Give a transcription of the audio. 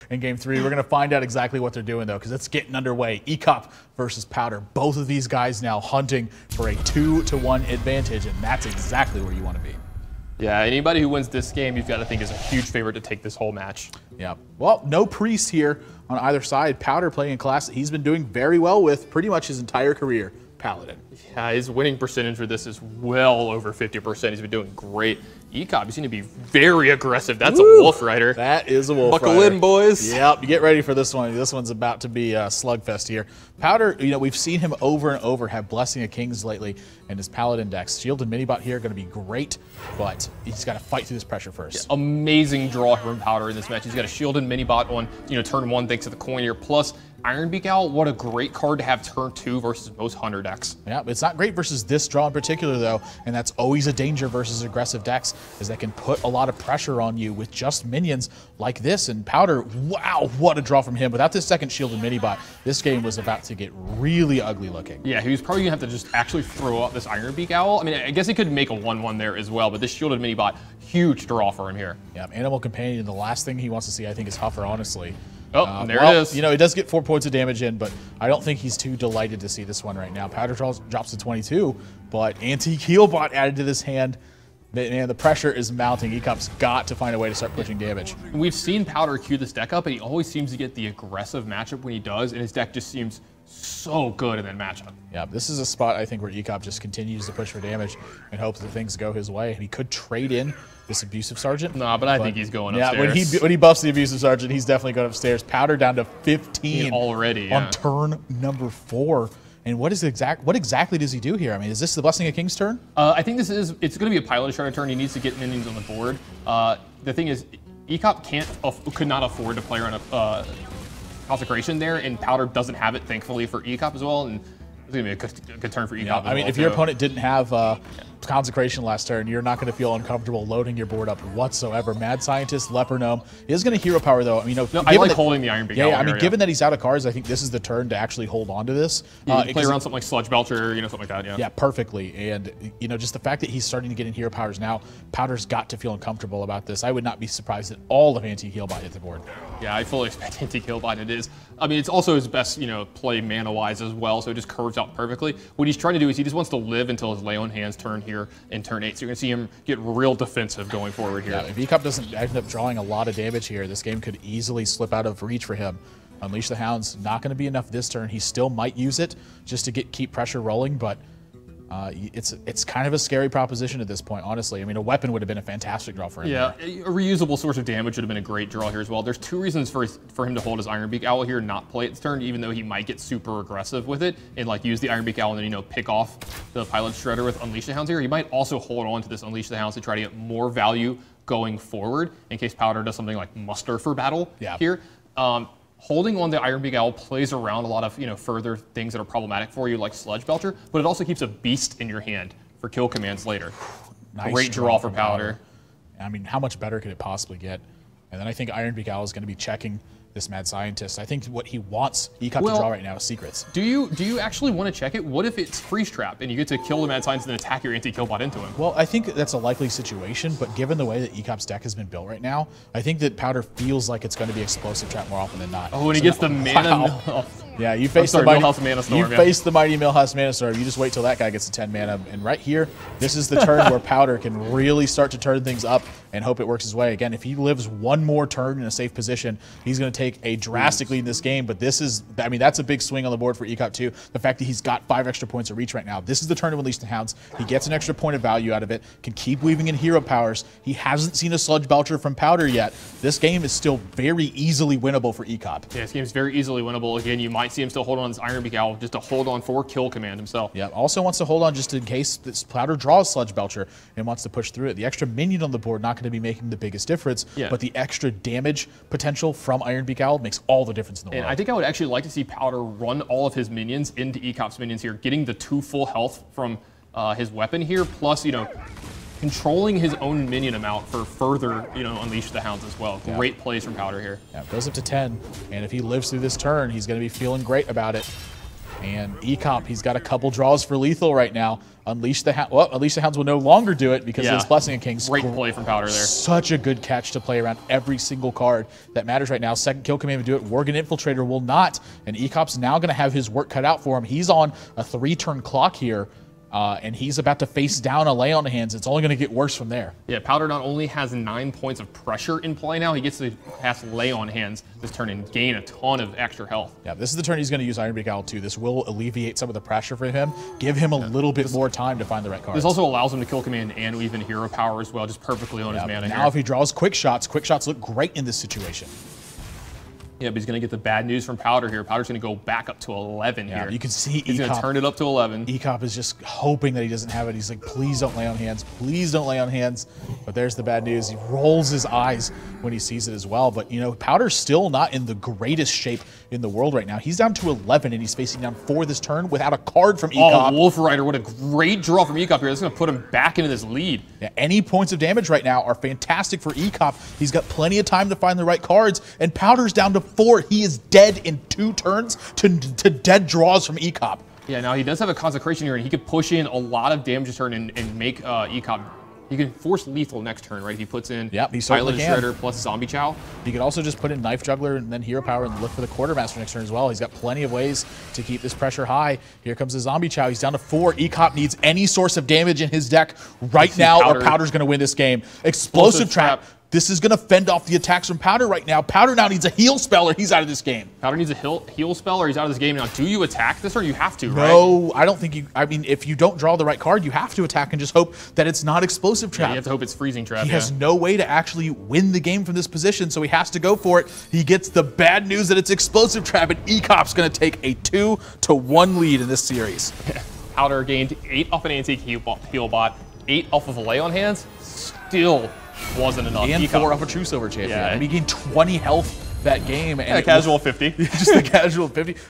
in Game 3. We're going to find out exactly what they're doing, though, because it's getting underway. Ek0p versus Powder. Both of these guys now hunting for a 2-to-1 advantage, and that's exactly where you want to be. Yeah, anybody who wins this game, you've got to think is a huge favorite to take this whole match. Yeah. Well, no Priest here on either side. Powder playing a class that he's been doing very well with pretty much his entire career. Paladin. Yeah, his winning percentage for this is well over 50%. He's been doing great. Ek0p, he's going to be very aggressive. That's Woo! A Wolf Rider. That is a Wolf Rider. Buckle in, boys. Yep, get ready for this one. This one's about to be a slugfest here. Powder, we've seen him over and over have Blessing of Kings lately in his Paladin decks. Shield and Minibot here are going to be great, but he's got to fight through this pressure first. Yeah, amazing draw from Powder in this match. He's got a Shield and Minibot on turn 1 thanks to the coin here, plus Ironbeak Owl, what a great card to have turn 2 versus most Hunter decks. Yeah, it's not great versus this draw in particular, though, and that's always a danger versus aggressive decks, is that can put a lot of pressure on you with just minions like this. And Powder, wow, what a draw from him. Without this second Shield and Minibot, this game was about to get really ugly looking. Yeah, he was probably going to have to just actually throw out this Ironbeak Owl. I mean, I guess he could make a 1-1 there as well, but this Shielded Minibot, huge draw for him here. Yeah, Animal Companion, the last thing he wants to see, I think, is Huffer, honestly. Oh, there it is. He does get 4 points of damage in, but I don't think he's too delighted to see this one right now. Powder drops to 22, but Antique Healbot added to this hand. Man, the pressure is mounting. Ek0p's got to find a way to start pushing damage. We've seen Powder queue this deck up, and he always seems to get the aggressive matchup when he does, and his deck just seems so good in that matchup. Yeah, this is a spot, I think, where Ek0p just continues to push for damage and hopes that things go his way. He could trade in this Abusive Sergeant. No, but I think he's going Yeah, upstairs. when he buffs the Abusive Sergeant, he's definitely going upstairs. Powder down to 15 already on turn number 4. And what exactly does he do here? I mean, is this the Blessing of Kings turn? I think it's going to be a Pilot Shredder turn. He needs to get minions on the board. The thing is, Ek0p could not afford to play around a Consecration there, and Powder doesn't have it, thankfully, for Ek0p as well. And it's going to be a good turn for Ek0p. Yeah, I mean, if your opponent didn't have Consecration last turn, you're not going to feel uncomfortable loading your board up whatsoever. Mad Scientist, Leper Gnome is going to hero power, though. I mean, I like holding the Ironbeak Owl. Yeah, I mean, given that he's out of cards, I think this is the turn to actually hold on to this. Yeah, play around something like Sludge Belcher, something like that, yeah. Yeah, perfectly. And, just the fact that he's starting to get in hero powers now, Powder's got to feel uncomfortable about this. I would not be surprised at all if Antique Healbot hit the board. Yeah, I fully expect Antique Healbot. It is. I mean, it's also his best, play mana-wise as well, so it just curves out perfectly. What he's trying to do is he just wants to live until his Lay on Hands turn here in turn 8. So you're going to see him get real defensive going forward here. Yeah, if Ek0p doesn't end up drawing a lot of damage here, this game could easily slip out of reach for him. Unleash the Hound's not going to be enough this turn. He still might use it just to keep pressure rolling, but it's kind of a scary proposition at this point, honestly. I mean, a weapon would have been a fantastic draw for him. Yeah, a reusable source of damage would have been a great draw here as well. There's 2 reasons for him to hold his Ironbeak Owl here, not play its turn, even though he might get super aggressive with it and use the Ironbeak Owl and then pick off the Pilot Shredder with Unleash the Hounds here. He might also hold on to this Unleash the Hounds to try to get more value going forward in case Powder does something like muster for battle here. Holding on the Ironbeak Owl plays around a lot of further things that are problematic for you, like Sludge Belcher, but it also keeps a beast in your hand for kill commands later. Nice great draw for Powder. I mean, how much better could it possibly get? And then I think Ironbeak Owl is going to be checking this Mad Scientist. I think what he wants Ek0p to draw right now is secrets. Do you actually want to check it? What if it's Freeze Trap and you get to kill the Mad Scientist and then attack your Antique Healbot into him? Well, I think that's a likely situation, but given the way that Ek0p's deck has been built right now, I think that Powder feels like it's going to be Explosive Trap more often than not. Oh, and he gets the mana. Wow. Yeah, you face the mighty Millhouse Mana Storm. You just wait till that guy gets to 10 mana. And right here, this is the turn where Powder can really start to turn things up and hope it works his way. Again, if he lives one more turn in a safe position, he's going to take a drastic lead in this game. But this is, I mean, that's a big swing on the board for Ek0p too. The fact that he's got 5 extra points of reach right now. This is the turn to Unleash the Hounds. He gets an extra point of value out of it, can keep weaving in hero powers. He hasn't seen a Sludge Belcher from Powder yet. This game is still very easily winnable for Ek0p. Yeah, this game is very easily winnable. Again, you might see him still hold on his Ironbeak Owl just to hold on for kill command himself. Yeah, also wants to hold on just in case this Powder draws Sludge Belcher and wants to push through it. The extra minion on the board not going to be making the biggest difference, but the extra damage potential from Ironbeak Owl makes all the difference in the world. And I think I would actually like to see Powder run all of his minions into Ek0p's minions here, getting the 2 full health from his weapon here, plus, controlling his own minion amount for further, Unleash the Hounds as well. Great plays from Powder here. Yeah, it goes up to 10, and if he lives through this turn, he's going to be feeling great about it. And HPL, he's got a couple draws for lethal right now. Unleash the Hounds. Well, Unleash the Hounds will no longer do it because of his Blessing of Kings. Great play from Powder there. Such a good catch to play around every single card that matters right now. Second kill command would do it. Worgen Infiltrator will not. And HPL's now going to have his work cut out for him. He's on a 3-turn clock here. And he's about to face down a Lay on Hands. It's only going to get worse from there. Yeah, Powder not only has 9 points of pressure in play now, he gets to pass Lay on Hands this turn and gain a ton of extra health. Yeah, this is the turn he's going to use Ironbeak Owl too. This will alleviate some of the pressure for him, give him a little bit more time to find the right cards. This also allows him to kill command and even hero power as well, just perfectly on his mana now, if he draws quick shots look great in this situation. Yeah, but he's going to get the bad news from Powder here. Powder's going to go back up to 11 here. You can see he's going to turn it up to 11. HPL is just hoping that he doesn't have it. He's like, please don't lay on hands. Please don't lay on hands. But there's the bad news. He rolls his eyes when he sees it as well. But, you know, Powder's still not in the greatest shape in the world right now. He's down to 11, and he's facing down 4 this turn without a card from HPL. Oh, Wolf Rider, what a great draw from HPL here. That's going to put him back into this lead. Yeah, any points of damage right now are fantastic for HPL. He's got plenty of time to find the right cards, and Powder's down to 4. He is dead in 2 turns to dead draws from HPL. Yeah, now he does have a Consecration here, and he could push in a lot of damage this turn and make HPL. He can force lethal next turn, right? If he puts in Pilot Shredder plus Zombie Chow. He could also just put in Knife Juggler and then Hero Power and look for the Quartermaster next turn as well. He's got plenty of ways to keep this pressure high. Here comes the Zombie Chow. He's down to 4. HPL needs any source of damage in his deck right now, or Powder's going to win this game. Explosive Trap. This is going to fend off the attacks from Powder right now. Powder now needs a heal spell or he's out of this game. Powder needs a heal spell or he's out of this game. Now, do you attack this or you have to, right? No, I don't think you... I mean, if you don't draw the right card, you have to attack and just hope that it's not Explosive Trap. Yeah, you have to hope it's Freezing Trap. He has no way to actually win the game from this position, so he has to go for it. He gets the bad news that it's Explosive Trap, and HPL's going to take a 2-1 lead in this series. Powder gained 8 off an Antique Heal Bot, 8 off of a Lay on Hands. Still wasn't enough. And 4 off a True Silver Champion. Yeah. And he gained 20 health that game. And a casual 50. Just a casual 50.